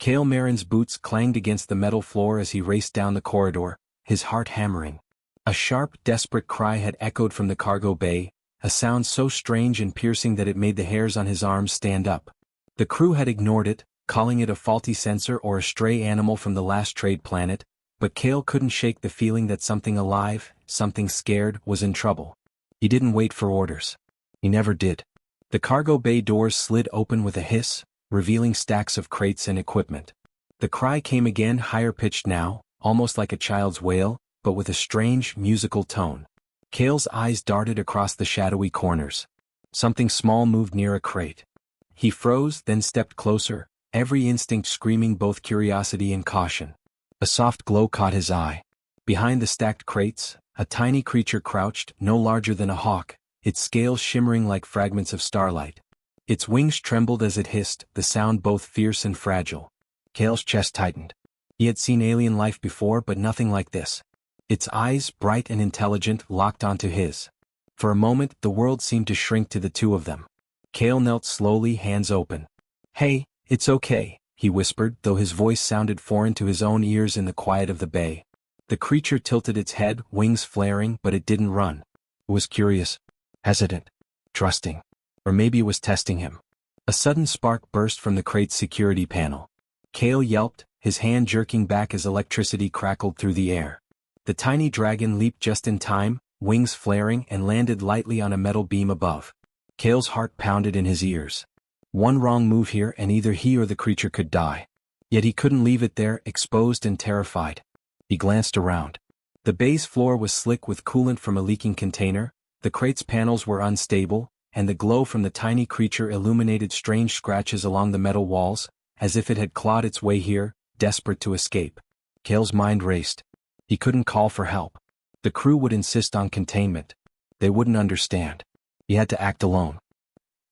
Kale Marin's boots clanged against the metal floor as he raced down the corridor, his heart hammering. A sharp, desperate cry had echoed from the cargo bay, a sound so strange and piercing that it made the hairs on his arms stand up. The crew had ignored it, calling it a faulty sensor or a stray animal from the last trade planet, but Kale couldn't shake the feeling that something alive, something scared, was in trouble. He didn't wait for orders. He never did. The cargo bay doors slid open with a hiss, revealing stacks of crates and equipment. The cry came again, higher-pitched now, almost like a child's wail, but with a strange, musical tone. Kale's eyes darted across the shadowy corners. Something small moved near a crate. He froze, then stepped closer, every instinct screaming both curiosity and caution. A soft glow caught his eye. Behind the stacked crates, a tiny creature crouched, no larger than a hawk, its scales shimmering like fragments of starlight. Its wings trembled as it hissed, the sound both fierce and fragile. Kale's chest tightened. He had seen alien life before, but nothing like this. Its eyes, bright and intelligent, locked onto his. For a moment, the world seemed to shrink to the two of them. Kale knelt slowly, hands open. "Hey, it's okay," he whispered, though his voice sounded foreign to his own ears in the quiet of the bay. The creature tilted its head, wings flaring, but it didn't run. It was curious, hesitant, trusting. Or maybe it was testing him. A sudden spark burst from the crate's security panel. Kale yelped, his hand jerking back as electricity crackled through the air. The tiny dragon leaped just in time, wings flaring, and landed lightly on a metal beam above. Kale's heart pounded in his ears. One wrong move here and either he or the creature could die. Yet he couldn't leave it there, exposed and terrified. He glanced around. The bay's floor was slick with coolant from a leaking container, the crate's panels were unstable, and the glow from the tiny creature illuminated strange scratches along the metal walls, as if it had clawed its way here, desperate to escape. Kale's mind raced. He couldn't call for help. The crew would insist on containment. They wouldn't understand. He had to act alone.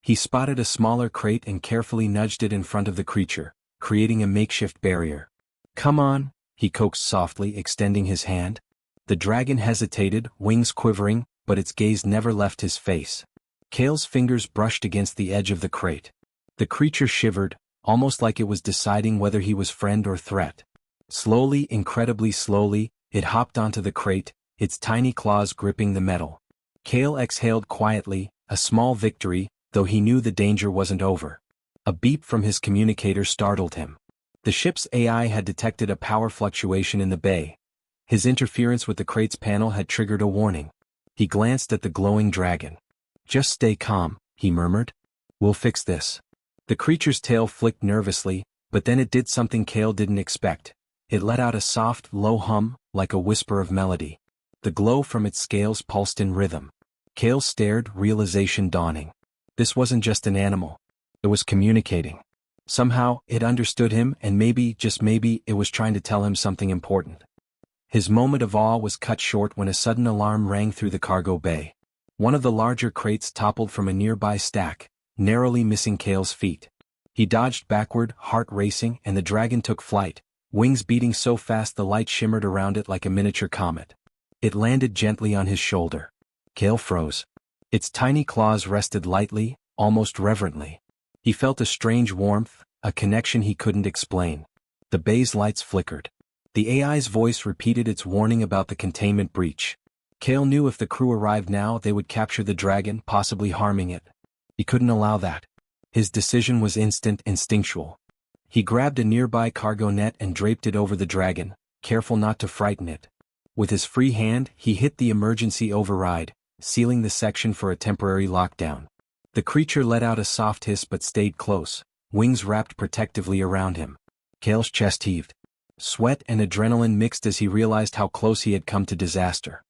He spotted a smaller crate and carefully nudged it in front of the creature, creating a makeshift barrier. "Come on," he coaxed softly, extending his hand. The dragon hesitated, wings quivering, but its gaze never left his face. Kale's fingers brushed against the edge of the crate. The creature shivered, almost like it was deciding whether he was friend or threat. Slowly, incredibly slowly, it hopped onto the crate, its tiny claws gripping the metal. Kale exhaled quietly, a small victory, though he knew the danger wasn't over. A beep from his communicator startled him. The ship's AI had detected a power fluctuation in the bay. His interference with the crate's panel had triggered a warning. He glanced at the glowing dragon. "Just stay calm," he murmured. "We'll fix this." The creature's tail flicked nervously, but then it did something Kale didn't expect. It let out a soft, low hum, like a whisper of melody. The glow from its scales pulsed in rhythm. Kale stared, realization dawning. This wasn't just an animal. It was communicating. Somehow, it understood him, and maybe, just maybe, it was trying to tell him something important. His moment of awe was cut short when a sudden alarm rang through the cargo bay. One of the larger crates toppled from a nearby stack, narrowly missing Kale's feet. He dodged backward, heart racing, and the dragon took flight, wings beating so fast the light shimmered around it like a miniature comet. It landed gently on his shoulder. Kale froze. Its tiny claws rested lightly, almost reverently. He felt a strange warmth, a connection he couldn't explain. The bay's lights flickered. The AI's voice repeated its warning about the containment breach. Kale knew if the crew arrived now they would capture the dragon, possibly harming it. He couldn't allow that. His decision was instant, instinctual. He grabbed a nearby cargo net and draped it over the dragon, careful not to frighten it. With his free hand, he hit the emergency override, sealing the section for a temporary lockdown. The creature let out a soft hiss but stayed close, wings wrapped protectively around him. Kale's chest heaved. Sweat and adrenaline mixed as he realized how close he had come to disaster.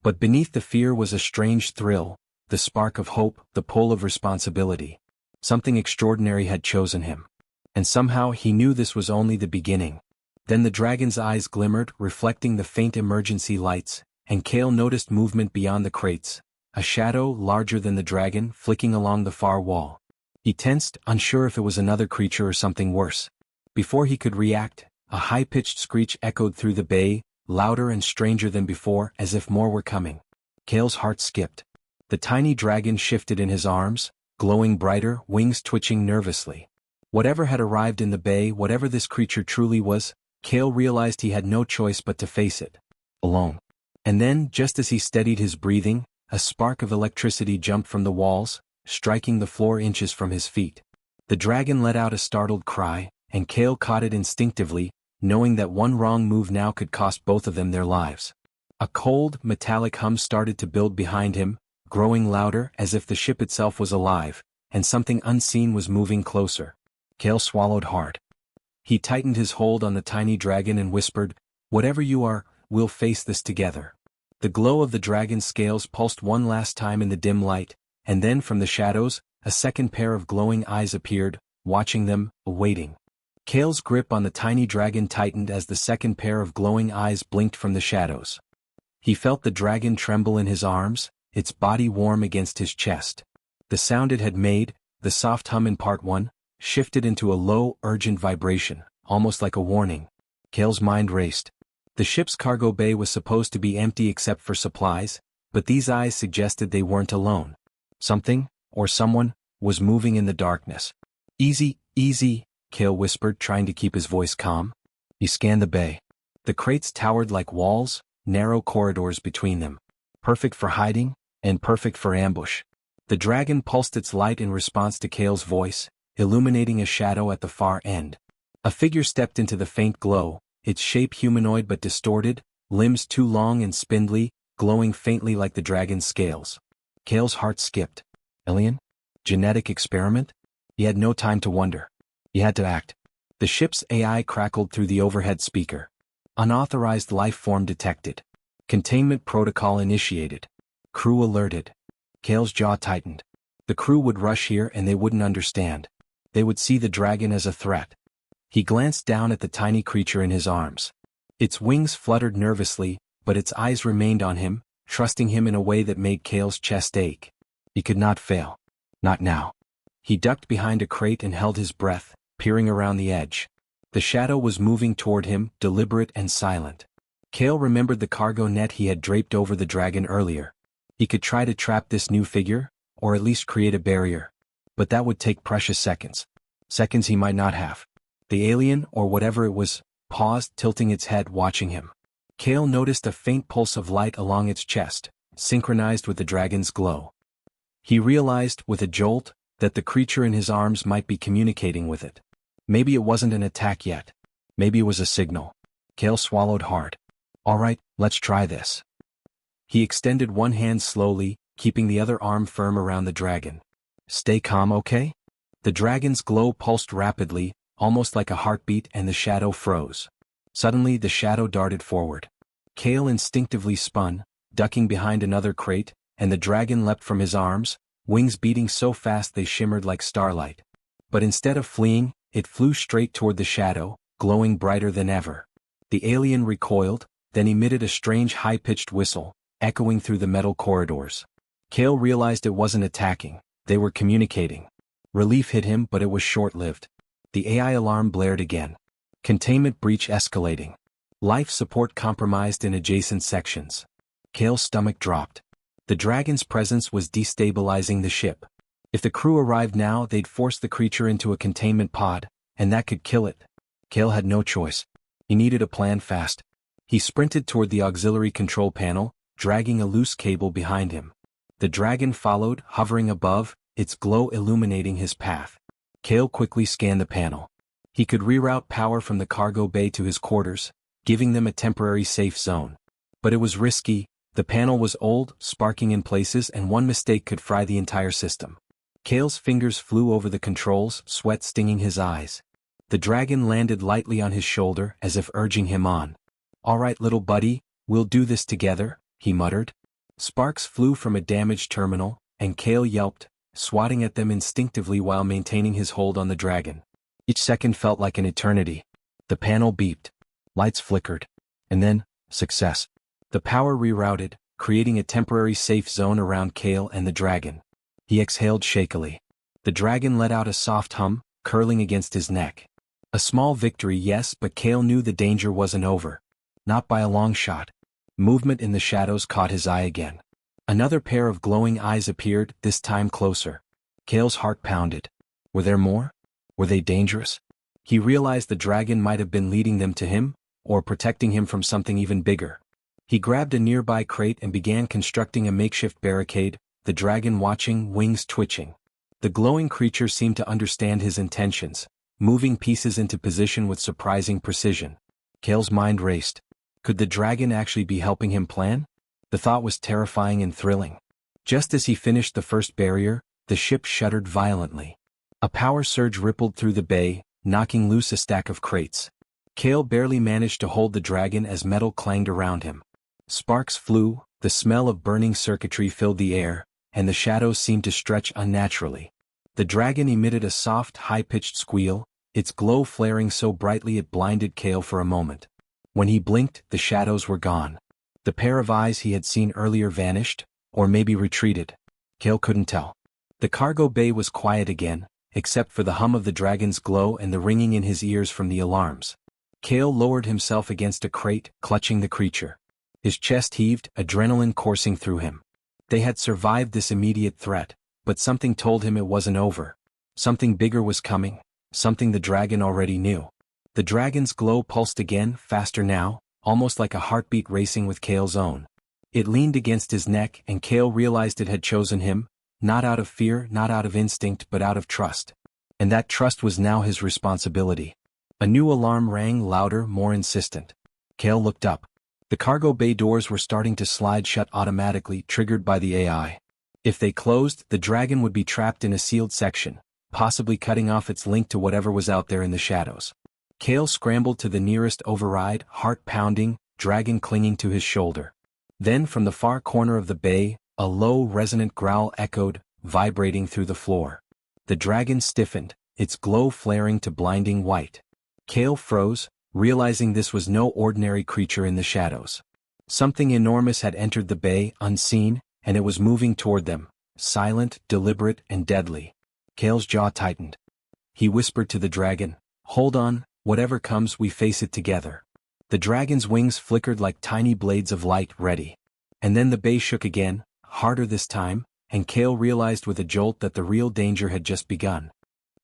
But beneath the fear was a strange thrill, the spark of hope, the pull of responsibility. Something extraordinary had chosen him. And somehow he knew this was only the beginning. Then the dragon's eyes glimmered, reflecting the faint emergency lights, and Kale noticed movement beyond the crates, a shadow larger than the dragon flicking along the far wall. He tensed, unsure if it was another creature or something worse. Before he could react, a high-pitched screech echoed through the bay, louder and stranger than before, as if more were coming. Kale's heart skipped. The tiny dragon shifted in his arms, glowing brighter, wings twitching nervously. Whatever had arrived in the bay, whatever this creature truly was, Kale realized he had no choice but to face it. Alone. And then, just as he steadied his breathing, a spark of electricity jumped from the walls, striking the floor inches from his feet. The dragon let out a startled cry, and Kale caught it instinctively, knowing that one wrong move now could cost both of them their lives. A cold, metallic hum started to build behind him, growing louder as if the ship itself was alive, and something unseen was moving closer. Kale swallowed hard. He tightened his hold on the tiny dragon and whispered, "Whatever you are, we'll face this together." The glow of the dragon's scales pulsed one last time in the dim light, and then from the shadows, a second pair of glowing eyes appeared, watching them, awaiting. Kale's grip on the tiny dragon tightened as the second pair of glowing eyes blinked from the shadows. He felt the dragon tremble in his arms, its body warm against his chest. The sound it had made, the soft hum in part 1, shifted into a low, urgent vibration, almost like a warning. Kale's mind raced. The ship's cargo bay was supposed to be empty except for supplies, but these eyes suggested they weren't alone. Something, or someone, was moving in the darkness. "Easy, easy," Kale whispered, trying to keep his voice calm. He scanned the bay. The crates towered like walls, narrow corridors between them. Perfect for hiding, and perfect for ambush. The dragon pulsed its light in response to Kale's voice, illuminating a shadow at the far end. A figure stepped into the faint glow, its shape humanoid but distorted, limbs too long and spindly, glowing faintly like the dragon's scales. Kale's heart skipped. Alien? Genetic experiment? He had no time to wonder. He had to act. The ship's AI crackled through the overhead speaker. Unauthorized life form detected. Containment protocol initiated. Crew alerted. Kale's jaw tightened. The crew would rush here and they wouldn't understand. They would see the dragon as a threat. He glanced down at the tiny creature in his arms. Its wings fluttered nervously, but its eyes remained on him, trusting him in a way that made Kale's chest ache. He could not fail. Not now. He ducked behind a crate and held his breath, peering around the edge. The shadow was moving toward him, deliberate and silent. Kale remembered the cargo net he had draped over the dragon earlier. He could try to trap this new figure, or at least create a barrier. But that would take precious seconds. Seconds he might not have. The alien, or whatever it was, paused, tilting its head, watching him. Kale noticed a faint pulse of light along its chest, synchronized with the dragon's glow. He realized, with a jolt, that the creature in his arms might be communicating with it. Maybe it wasn't an attack yet. Maybe it was a signal. Kale swallowed hard. "All right, let's try this." He extended one hand slowly, keeping the other arm firm around the dragon. "Stay calm, okay?" The dragon's glow pulsed rapidly, almost like a heartbeat, and the shadow froze. Suddenly the shadow darted forward. Kale instinctively spun, ducking behind another crate, and the dragon leapt from his arms, wings beating so fast they shimmered like starlight. But instead of fleeing, it flew straight toward the shadow, glowing brighter than ever. The alien recoiled, then emitted a strange high-pitched whistle, echoing through the metal corridors. Kale realized it wasn't attacking, they were communicating. Relief hit him, but it was short-lived. The AI alarm blared again. Containment breach escalating. Life support compromised in adjacent sections. Kale's stomach dropped. The dragon's presence was destabilizing the ship. If the crew arrived now, they'd force the creature into a containment pod, and that could kill it. Kale had no choice. He needed a plan fast. He sprinted toward the auxiliary control panel, dragging a loose cable behind him. The dragon followed, hovering above, its glow illuminating his path. Kale quickly scanned the panel. He could reroute power from the cargo bay to his quarters, giving them a temporary safe zone. But it was risky. The panel was old, sparking in places, and one mistake could fry the entire system. Kale's fingers flew over the controls, sweat stinging his eyes. The dragon landed lightly on his shoulder, as if urging him on. "All right, little buddy, we'll do this together," he muttered. Sparks flew from a damaged terminal, and Kale yelped, swatting at them instinctively while maintaining his hold on the dragon. Each second felt like an eternity. The panel beeped. Lights flickered. And then, success. The power rerouted, creating a temporary safe zone around Kale and the dragon. He exhaled shakily. The dragon let out a soft hum, curling against his neck. A small victory, yes, but Kale knew the danger wasn't over. Not by a long shot. Movement in the shadows caught his eye again. Another pair of glowing eyes appeared, this time closer. Kale's heart pounded. Were there more? Were they dangerous? He realized the dragon might have been leading them to him, or protecting him from something even bigger. He grabbed a nearby crate and began constructing a makeshift barricade, the dragon watching, wings twitching. The glowing creature seemed to understand his intentions, moving pieces into position with surprising precision. Kale's mind raced. Could the dragon actually be helping him plan? The thought was terrifying and thrilling. Just as he finished the first barrier, the ship shuddered violently. A power surge rippled through the bay, knocking loose a stack of crates. Kale barely managed to hold the dragon as metal clanged around him. Sparks flew, the smell of burning circuitry filled the air, and the shadows seemed to stretch unnaturally. The dragon emitted a soft, high-pitched squeal, its glow flaring so brightly it blinded Kale for a moment. When he blinked, the shadows were gone. The pair of eyes he had seen earlier vanished, or maybe retreated. Kale couldn't tell. The cargo bay was quiet again, except for the hum of the dragon's glow and the ringing in his ears from the alarms. Kale lowered himself against a crate, clutching the creature. His chest heaved, adrenaline coursing through him. They had survived this immediate threat, but something told him it wasn't over. Something bigger was coming, something the dragon already knew. The dragon's glow pulsed again, faster now, almost like a heartbeat racing with Kale's own. It leaned against his neck and Kale realized it had chosen him, not out of fear, not out of instinct, but out of trust. And that trust was now his responsibility. A new alarm rang, louder, more insistent. Kale looked up. The cargo bay doors were starting to slide shut automatically, triggered by the AI. If they closed, the dragon would be trapped in a sealed section, possibly cutting off its link to whatever was out there in the shadows. Kale scrambled to the nearest override, heart pounding, dragon clinging to his shoulder. Then from the far corner of the bay, a low, resonant growl echoed, vibrating through the floor. The dragon stiffened, its glow flaring to blinding white. Kale froze, realizing this was no ordinary creature in the shadows. Something enormous had entered the bay, unseen, and it was moving toward them, silent, deliberate, and deadly. Kale's jaw tightened. He whispered to the dragon, "Hold on, whatever comes, we face it together." The dragon's wings flickered like tiny blades of light, ready. And then the bay shook again, harder this time, and Kale realized with a jolt that the real danger had just begun.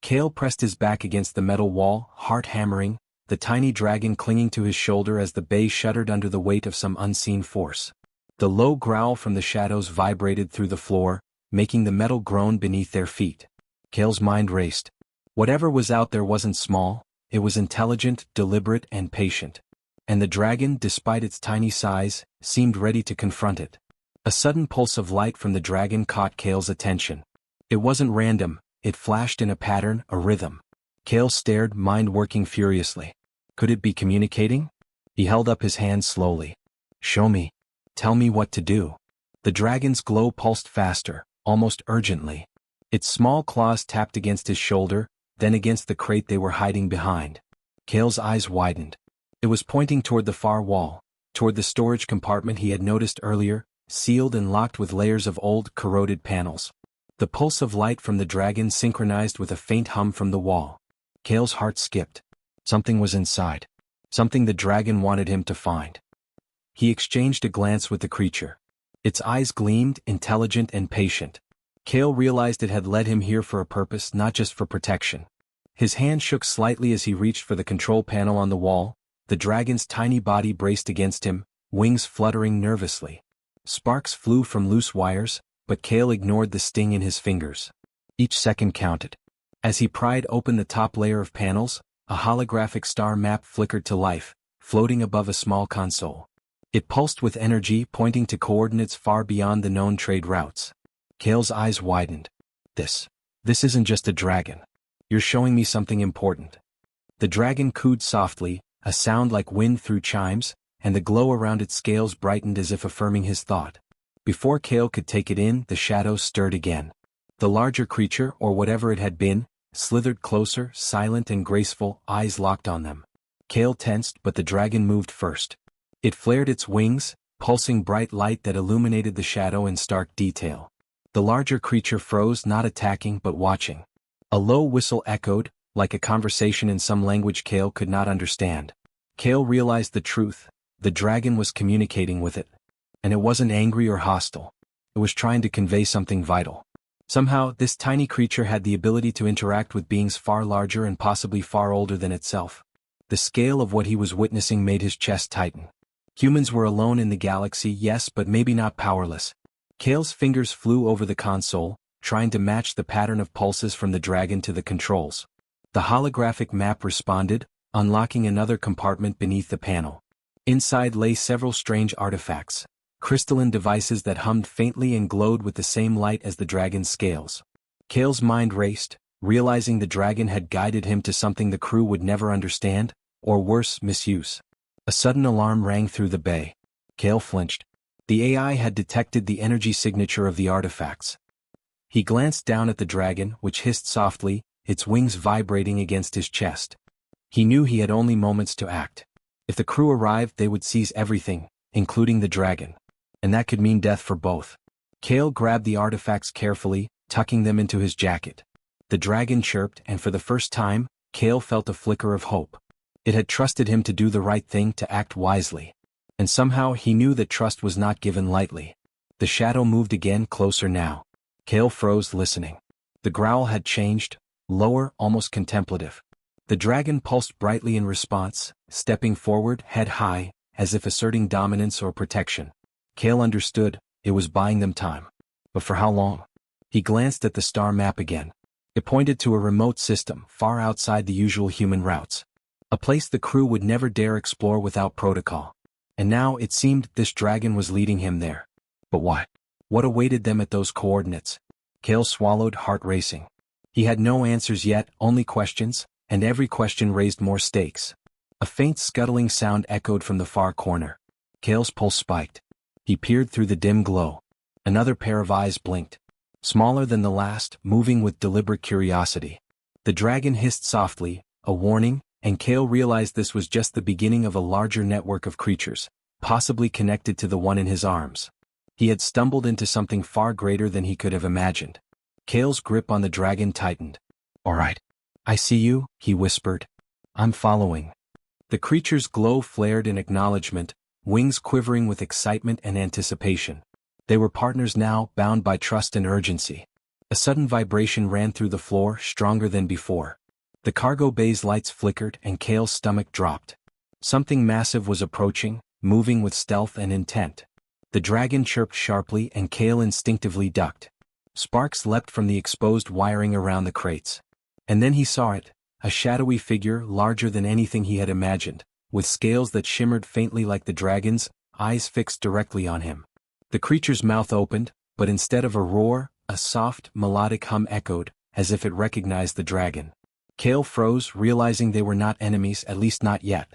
Kale pressed his back against the metal wall, heart hammering, the tiny dragon clinging to his shoulder as the bay shuddered under the weight of some unseen force. The low growl from the shadows vibrated through the floor, making the metal groan beneath their feet. Kale's mind raced. Whatever was out there wasn't small, it was intelligent, deliberate, and patient. And the dragon, despite its tiny size, seemed ready to confront it. A sudden pulse of light from the dragon caught Kale's attention. It wasn't random, it flashed in a pattern, a rhythm. Kale stared, mind working furiously. Could it be communicating? He held up his hand slowly. "Show me. Tell me what to do." The dragon's glow pulsed faster, almost urgently. Its small claws tapped against his shoulder, then against the crate they were hiding behind. Kale's eyes widened. It was pointing toward the far wall, toward the storage compartment he had noticed earlier, sealed and locked with layers of old, corroded panels. The pulse of light from the dragon synchronized with a faint hum from the wall. Kale's heart skipped. Something was inside. Something the dragon wanted him to find. He exchanged a glance with the creature. Its eyes gleamed, intelligent and patient. Kale realized it had led him here for a purpose, not just for protection. His hand shook slightly as he reached for the control panel on the wall. The dragon's tiny body braced against him, wings fluttering nervously. Sparks flew from loose wires, but Kale ignored the sting in his fingers. Each second counted. As he pried open the top layer of panels, a holographic star map flickered to life, floating above a small console. It pulsed with energy, pointing to coordinates far beyond the known trade routes. Kale's eyes widened. This isn't just a dragon. You're showing me something important. The dragon cooed softly, a sound like wind through chimes, and the glow around its scales brightened as if affirming his thought. Before Kale could take it in, the shadows stirred again. The larger creature, or whatever it had been, slithered closer, silent and graceful, eyes locked on them. Kale tensed, but the dragon moved first. It flared its wings, pulsing bright light that illuminated the shadow in stark detail. The larger creature froze, not attacking but watching. A low whistle echoed, like a conversation in some language Kale could not understand. Kale realized the truth. The dragon was communicating with it. And it wasn't angry or hostile. It was trying to convey something vital. Somehow, this tiny creature had the ability to interact with beings far larger and possibly far older than itself. The scale of what he was witnessing made his chest tighten. Humans were alone in the galaxy, yes, but maybe not powerless. Kale's fingers flew over the console, trying to match the pattern of pulses from the dragon to the controls. The holographic map responded, unlocking another compartment beneath the panel. Inside lay several strange artifacts, crystalline devices that hummed faintly and glowed with the same light as the dragon's scales. Kale's mind raced, realizing the dragon had guided him to something the crew would never understand, or worse, misuse. A sudden alarm rang through the bay. Kale flinched. The AI had detected the energy signature of the artifacts. He glanced down at the dragon, which hissed softly, its wings vibrating against his chest. He knew he had only moments to act. If the crew arrived, they would seize everything, including the dragon. And that could mean death for both. Kale grabbed the artifacts carefully, tucking them into his jacket. The dragon chirped, and for the first time, Kale felt a flicker of hope. It had trusted him to do the right thing, to act wisely. And somehow he knew that trust was not given lightly. The shadow moved again, closer now. Kale froze, listening. The growl had changed, lower, almost contemplative. The dragon pulsed brightly in response, stepping forward, head high, as if asserting dominance or protection. Kale understood, it was buying them time. But for how long? He glanced at the star map again. It pointed to a remote system, far outside the usual human routes. A place the crew would never dare explore without protocol. And now, it seemed, this dragon was leading him there. But why? What awaited them at those coordinates? Kale swallowed, heart racing. He had no answers yet, only questions, and every question raised more stakes. A faint scuttling sound echoed from the far corner. Kale's pulse spiked. He peered through the dim glow. Another pair of eyes blinked. Smaller than the last, moving with deliberate curiosity. The dragon hissed softly, a warning, and Kale realized this was just the beginning of a larger network of creatures, possibly connected to the one in his arms. He had stumbled into something far greater than he could have imagined. Kale's grip on the dragon tightened. "All right. I see you," he whispered. "I'm following." The creature's glow flared in acknowledgement, wings quivering with excitement and anticipation. They were partners now, bound by trust and urgency. A sudden vibration ran through the floor, stronger than before. The cargo bay's lights flickered and Kale's stomach dropped. Something massive was approaching, moving with stealth and intent. The dragon chirped sharply and Kale instinctively ducked. Sparks leapt from the exposed wiring around the crates. And then he saw it, a shadowy figure larger than anything he had imagined, with scales that shimmered faintly like the dragon's, eyes fixed directly on him. The creature's mouth opened, but instead of a roar, a soft, melodic hum echoed, as if it recognized the dragon. Kale froze, realizing they were not enemies, at least not yet.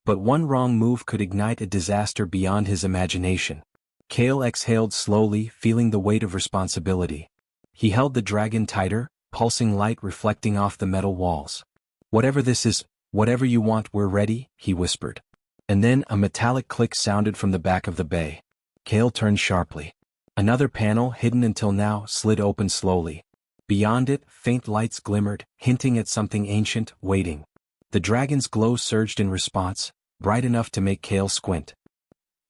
But one wrong move could ignite a disaster beyond his imagination. Kale exhaled slowly, feeling the weight of responsibility. He held the dragon tighter, pulsing light reflecting off the metal walls. "Whatever this is, whatever you want, we're ready," he whispered. And then a metallic click sounded from the back of the bay. Kale turned sharply. Another panel, hidden until now, slid open slowly. Beyond it, faint lights glimmered, hinting at something ancient, waiting. The dragon's glow surged in response, bright enough to make Kale squint.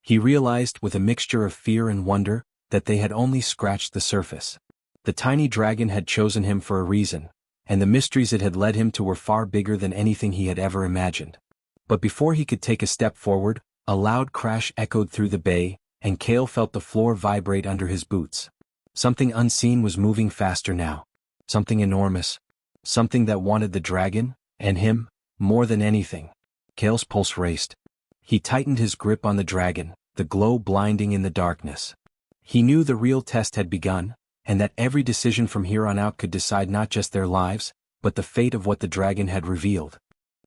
He realized, with a mixture of fear and wonder, that they had only scratched the surface. The tiny dragon had chosen him for a reason, and the mysteries it had led him to were far bigger than anything he had ever imagined. But before he could take a step forward, a loud crash echoed through the bay, and Kale felt the floor vibrate under his boots. Something unseen was moving faster now. Something enormous. Something that wanted the dragon, and him, more than anything. Kale's pulse raced. He tightened his grip on the dragon, the glow blinding in the darkness. He knew the real test had begun, and that every decision from here on out could decide not just their lives, but the fate of what the dragon had revealed.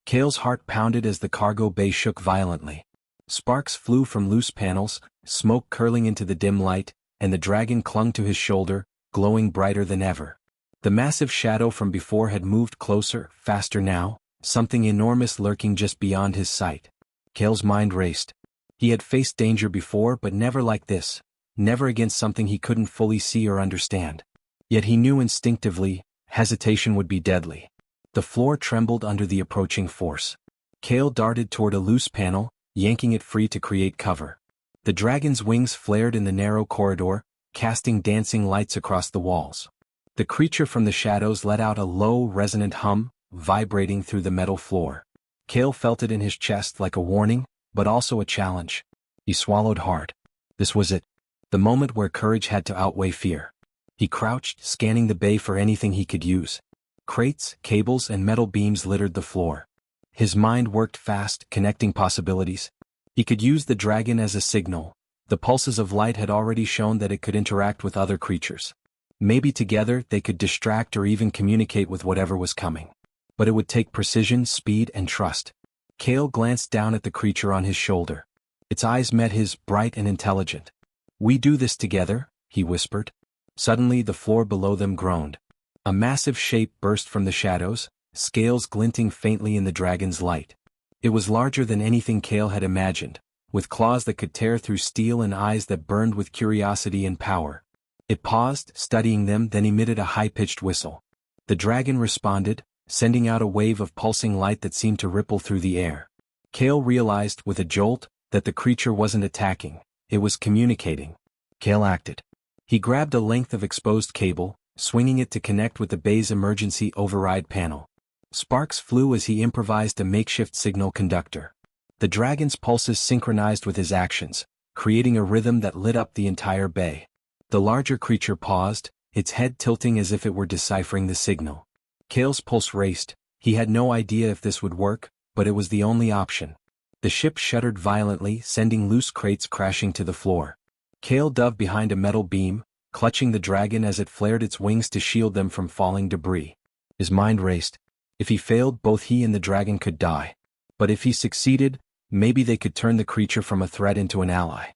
Kale's heart pounded as the cargo bay shook violently. Sparks flew from loose panels, smoke curling into the dim light, and the dragon clung to his shoulder, glowing brighter than ever. The massive shadow from before had moved closer, faster now, something enormous lurking just beyond his sight. Kale's mind raced. He had faced danger before, but never like this, never against something he couldn't fully see or understand. Yet he knew instinctively, hesitation would be deadly. The floor trembled under the approaching force. Kale darted toward a loose panel, yanking it free to create cover. The dragon's wings flared in the narrow corridor, casting dancing lights across the walls. The creature from the shadows let out a low, resonant hum, vibrating through the metal floor. Kale felt it in his chest like a warning, but also a challenge. He swallowed hard. This was it. The moment where courage had to outweigh fear. He crouched, scanning the bay for anything he could use. Crates, cables, and metal beams littered the floor. His mind worked fast, connecting possibilities. He could use the dragon as a signal. The pulses of light had already shown that it could interact with other creatures. Maybe together they could distract or even communicate with whatever was coming. But it would take precision, speed, and trust. Kale glanced down at the creature on his shoulder. Its eyes met his, bright and intelligent. "We do this together," he whispered. Suddenly the floor below them groaned. A massive shape burst from the shadows, scales glinting faintly in the dragon's light. It was larger than anything Kale had imagined, with claws that could tear through steel and eyes that burned with curiosity and power. It paused, studying them, then emitted a high-pitched whistle. The dragon responded, sending out a wave of pulsing light that seemed to ripple through the air. Kale realized, with a jolt, that the creature wasn't attacking, it was communicating. Kale acted. He grabbed a length of exposed cable, swinging it to connect with the bay's emergency override panel. Sparks flew as he improvised a makeshift signal conductor. The dragon's pulses synchronized with his actions, creating a rhythm that lit up the entire bay. The larger creature paused, its head tilting as if it were deciphering the signal. Kale's pulse raced. He had no idea if this would work, but it was the only option. The ship shuddered violently, sending loose crates crashing to the floor. Kale dove behind a metal beam, clutching the dragon as it flared its wings to shield them from falling debris. His mind raced. If he failed, both he and the dragon could die. But if he succeeded, maybe they could turn the creature from a threat into an ally.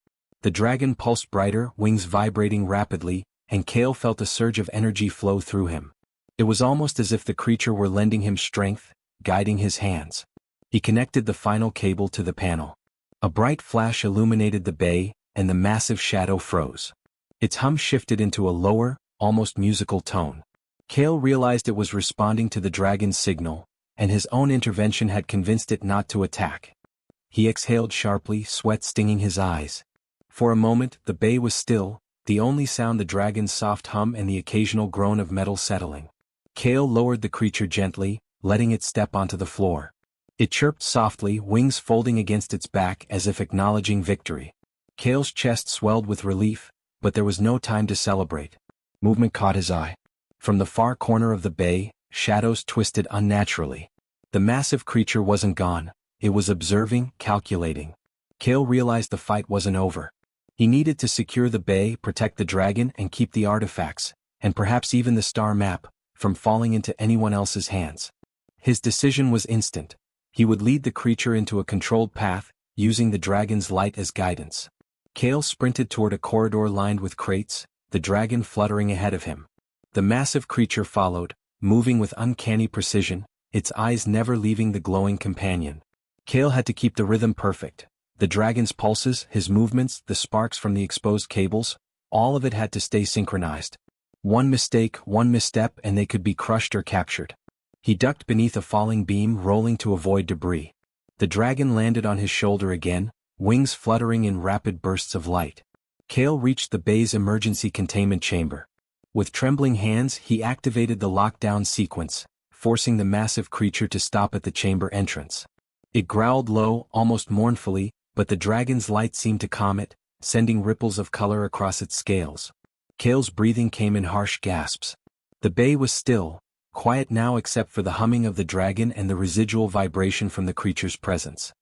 The dragon pulsed brighter, wings vibrating rapidly, and Kale felt a surge of energy flow through him. It was almost as if the creature were lending him strength, guiding his hands. He connected the final cable to the panel. A bright flash illuminated the bay, and the massive shadow froze. Its hum shifted into a lower, almost musical tone. Kale realized it was responding to the dragon's signal, and his own intervention had convinced it not to attack. He exhaled sharply, sweat stinging his eyes. For a moment, the bay was still, the only sound the dragon's soft hum and the occasional groan of metal settling. Kale lowered the creature gently, letting it step onto the floor. It chirped softly, wings folding against its back as if acknowledging victory. Kale's chest swelled with relief, but there was no time to celebrate. Movement caught his eye. From the far corner of the bay, shadows twisted unnaturally. The massive creature wasn't gone, it was observing, calculating. Kale realized the fight wasn't over. He needed to secure the bay, protect the dragon, and keep the artifacts, and perhaps even the star map, from falling into anyone else's hands. His decision was instant. He would lead the creature into a controlled path, using the dragon's light as guidance. Kale sprinted toward a corridor lined with crates, the dragon fluttering ahead of him. The massive creature followed, moving with uncanny precision, its eyes never leaving the glowing companion. Kale had to keep the rhythm perfect. The dragon's pulses, his movements, the sparks from the exposed cables, all of it had to stay synchronized. One mistake, one misstep, and they could be crushed or captured. He ducked beneath a falling beam, rolling to avoid debris. The dragon landed on his shoulder again, wings fluttering in rapid bursts of light. Kale reached the bay's emergency containment chamber. With trembling hands, he activated the lockdown sequence, forcing the massive creature to stop at the chamber entrance. It growled low, almost mournfully, but the dragon's light seemed to calm it, sending ripples of color across its scales. Kale's breathing came in harsh gasps. The bay was still, quiet now except for the humming of the dragon and the residual vibration from the creature's presence.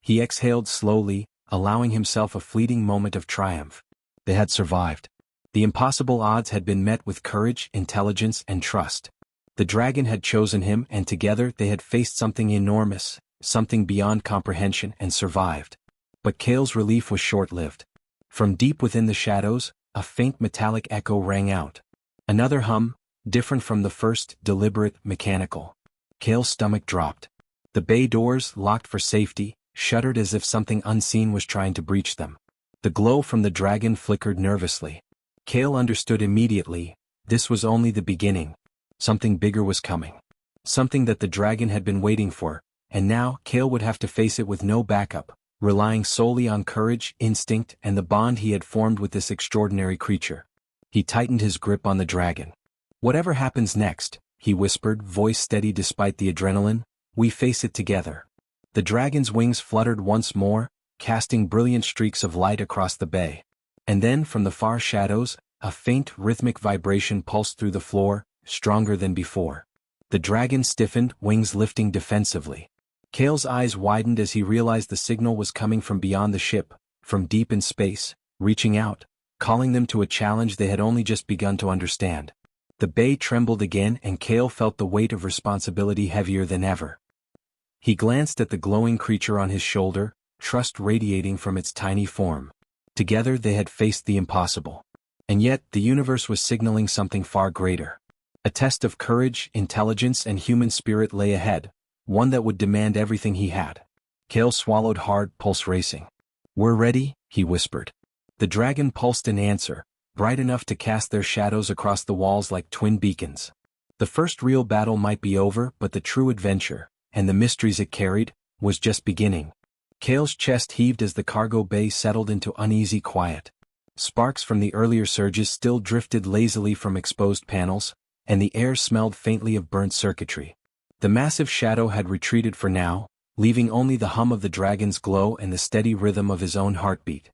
He exhaled slowly, allowing himself a fleeting moment of triumph. They had survived. The impossible odds had been met with courage, intelligence, and trust. The dragon had chosen him, and together they had faced something enormous, something beyond comprehension, and survived. But Kale's relief was short-lived. From deep within the shadows, a faint metallic echo rang out. Another hum, different from the first, deliberate, mechanical. Kale's stomach dropped. The bay doors, locked for safety, shuddered as if something unseen was trying to breach them. The glow from the dragon flickered nervously. Kale understood immediately, this was only the beginning. Something bigger was coming. Something that the dragon had been waiting for, and now Kale would have to face it with no backup, relying solely on courage, instinct, and the bond he had formed with this extraordinary creature. He tightened his grip on the dragon. "Whatever happens next," he whispered, voice steady despite the adrenaline, "we face it together." The dragon's wings fluttered once more, casting brilliant streaks of light across the bay. And then, from the far shadows, a faint, rhythmic vibration pulsed through the floor, stronger than before. The dragon stiffened, wings lifting defensively. Kale's eyes widened as he realized the signal was coming from beyond the ship, from deep in space, reaching out, calling them to a challenge they had only just begun to understand. The bay trembled again, and Kale felt the weight of responsibility heavier than ever. He glanced at the glowing creature on his shoulder, trust radiating from its tiny form. Together they had faced the impossible. And yet, the universe was signaling something far greater. A test of courage, intelligence, and human spirit lay ahead, one that would demand everything he had. Kale swallowed hard, pulse racing. "We're ready," he whispered. The dragon pulsed in answer, bright enough to cast their shadows across the walls like twin beacons. The first real battle might be over, but the true adventure, and the mysteries it carried, was just beginning. Kale's chest heaved as the cargo bay settled into uneasy quiet. Sparks from the earlier surges still drifted lazily from exposed panels, and the air smelled faintly of burnt circuitry. The massive shadow had retreated for now, leaving only the hum of the dragon's glow and the steady rhythm of his own heartbeat.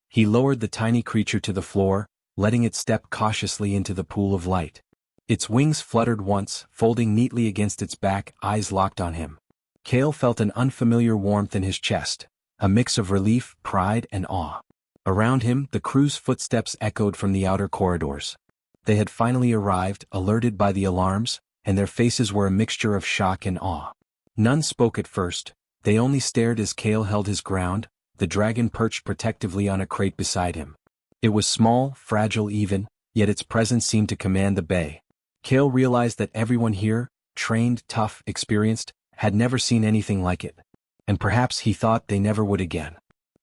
He lowered the tiny creature to the floor, letting it step cautiously into the pool of light. Its wings fluttered once, folding neatly against its back, eyes locked on him. Kale felt an unfamiliar warmth in his chest, a mix of relief, pride, and awe. Around him, the crew's footsteps echoed from the outer corridors. They had finally arrived, alerted by the alarms, and their faces were a mixture of shock and awe. None spoke at first, they only stared as Kale held his ground, the dragon perched protectively on a crate beside him. It was small, fragile even, yet its presence seemed to command the bay. Kale realized that everyone here, trained, tough, experienced, had never seen anything like it. And perhaps he thought they never would again.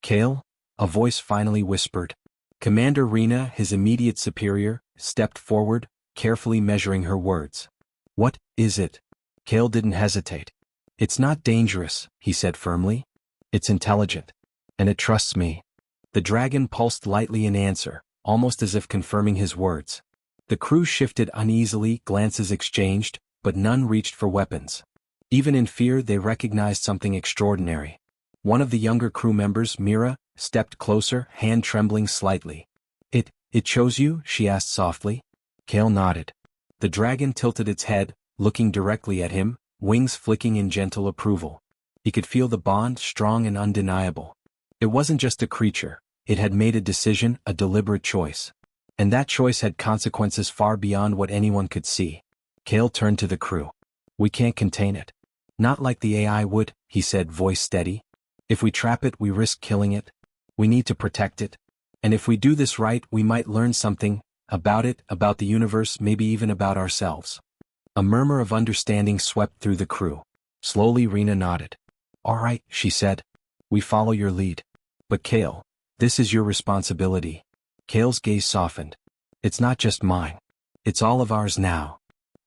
"Kale?" a voice finally whispered. Commander Rena, his immediate superior, stepped forward, carefully measuring her words. "What is it?" Kale didn't hesitate. "It's not dangerous," he said firmly. "It's intelligent. And it trusts me." The dragon pulsed lightly in answer, almost as if confirming his words. The crew shifted uneasily, glances exchanged, but none reached for weapons. Even in fear, they recognized something extraordinary. One of the younger crew members, Mira, stepped closer, hand trembling slightly. It chose you?" she asked softly. Kale nodded. The dragon tilted its head, looking directly at him, wings flicking in gentle approval. He could feel the bond, strong and undeniable. It wasn't just a creature, it had made a decision, a deliberate choice. And that choice had consequences far beyond what anyone could see. Kale turned to the crew. "We can't contain it. Not like the AI would," he said, voice steady. "If we trap it, we risk killing it. We need to protect it. And if we do this right, we might learn something about it, about the universe, maybe even about ourselves." A murmur of understanding swept through the crew. Slowly Rena nodded. "All right," she said. "We follow your lead. But Kale, this is your responsibility." Kale's gaze softened. "It's not just mine. It's all of ours now."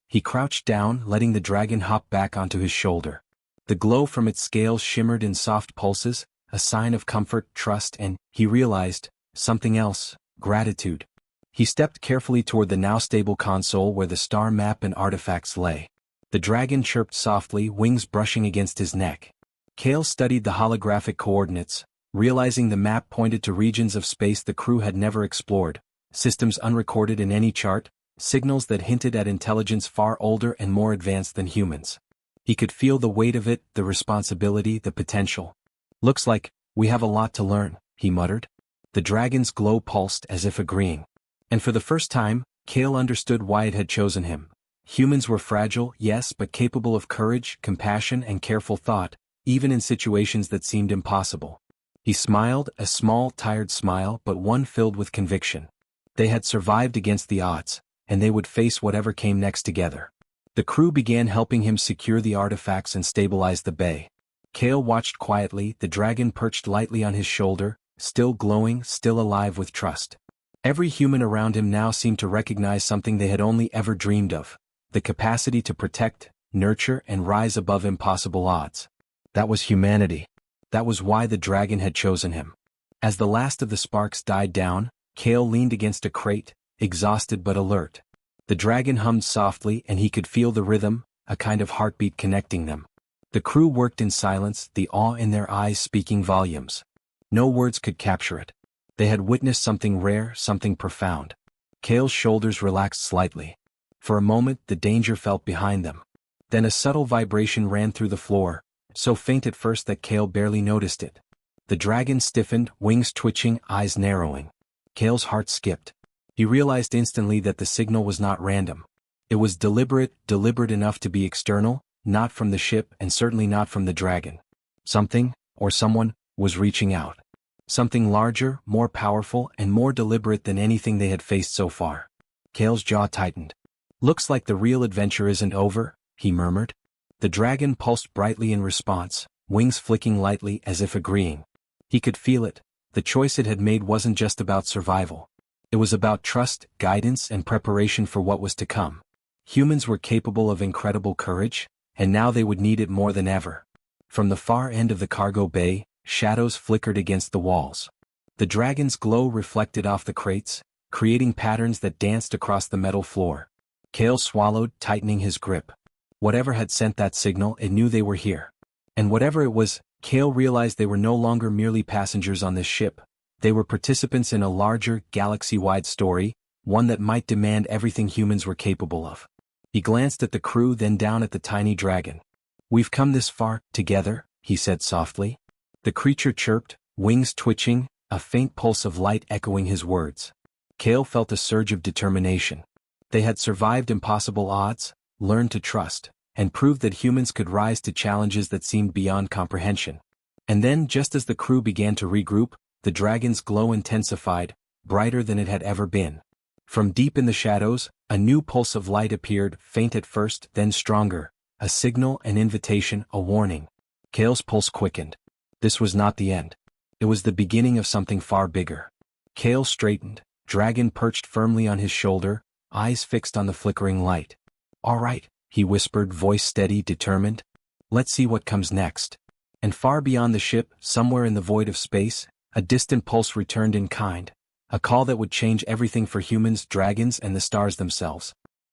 He crouched down, letting the dragon hop back onto his shoulder. The glow from its scales shimmered in soft pulses, a sign of comfort, trust, and, he realized, something else, gratitude. He stepped carefully toward the now stable console where the star map and artifacts lay. The dragon chirped softly, wings brushing against his neck. Kale studied the holographic coordinates, realizing the map pointed to regions of space the crew had never explored, systems unrecorded in any chart, signals that hinted at intelligence far older and more advanced than humans. He could feel the weight of it, the responsibility, the potential. "Looks like we have a lot to learn," he muttered. The dragon's glow pulsed as if agreeing. And for the first time, Kale understood why it had chosen him. Humans were fragile, yes, but capable of courage, compassion, and careful thought, even in situations that seemed impossible. He smiled, a small, tired smile, but one filled with conviction. They had survived against the odds, and they would face whatever came next together. The crew began helping him secure the artifacts and stabilize the bay. Kale watched quietly, the dragon perched lightly on his shoulder, still glowing, still alive with trust. Every human around him now seemed to recognize something they had only ever dreamed of: the capacity to protect, nurture, and rise above impossible odds. That was humanity. That was why the dragon had chosen him. As the last of the sparks died down, Kale leaned against a crate, exhausted but alert. The dragon hummed softly and he could feel the rhythm, a kind of heartbeat connecting them. The crew worked in silence, the awe in their eyes speaking volumes. No words could capture it. They had witnessed something rare, something profound. Kale's shoulders relaxed slightly. For a moment the danger felt behind them. Then a subtle vibration ran through the floor, so faint at first that Kale barely noticed it. The dragon stiffened, wings twitching, eyes narrowing. Kale's heart skipped. He realized instantly that the signal was not random. It was deliberate enough to be external, not from the ship and certainly not from the dragon. Something, or someone, was reaching out. Something larger, more powerful, and more deliberate than anything they had faced so far. Kale's jaw tightened. "Looks like the real adventure isn't over," he murmured. The dragon pulsed brightly in response, wings flicking lightly as if agreeing. He could feel it. The choice it had made wasn't just about survival. It was about trust, guidance, and preparation for what was to come. Humans were capable of incredible courage, and now they would need it more than ever. From the far end of the cargo bay, shadows flickered against the walls. The dragon's glow reflected off the crates, creating patterns that danced across the metal floor. Kale swallowed, tightening his grip. Whatever had sent that signal, it knew they were here. And whatever it was, Kale realized they were no longer merely passengers on this ship. They were participants in a larger, galaxy-wide story, one that might demand everything humans were capable of. He glanced at the crew, then down at the tiny dragon. "We've come this far, together," he said softly. The creature chirped, wings twitching, a faint pulse of light echoing his words. Kale felt a surge of determination. They had survived impossible odds, learned to trust, and proved that humans could rise to challenges that seemed beyond comprehension. And then, just as the crew began to regroup, the dragon's glow intensified, brighter than it had ever been. From deep in the shadows, a new pulse of light appeared, faint at first, then stronger, a signal, an invitation, a warning. Kale's pulse quickened. This was not the end. It was the beginning of something far bigger. Kale straightened, dragon perched firmly on his shoulder, eyes fixed on the flickering light. "All right," he whispered, voice steady, determined. "Let's see what comes next." And far beyond the ship, somewhere in the void of space, a distant pulse returned in kind, a call that would change everything for humans, dragons, and the stars themselves.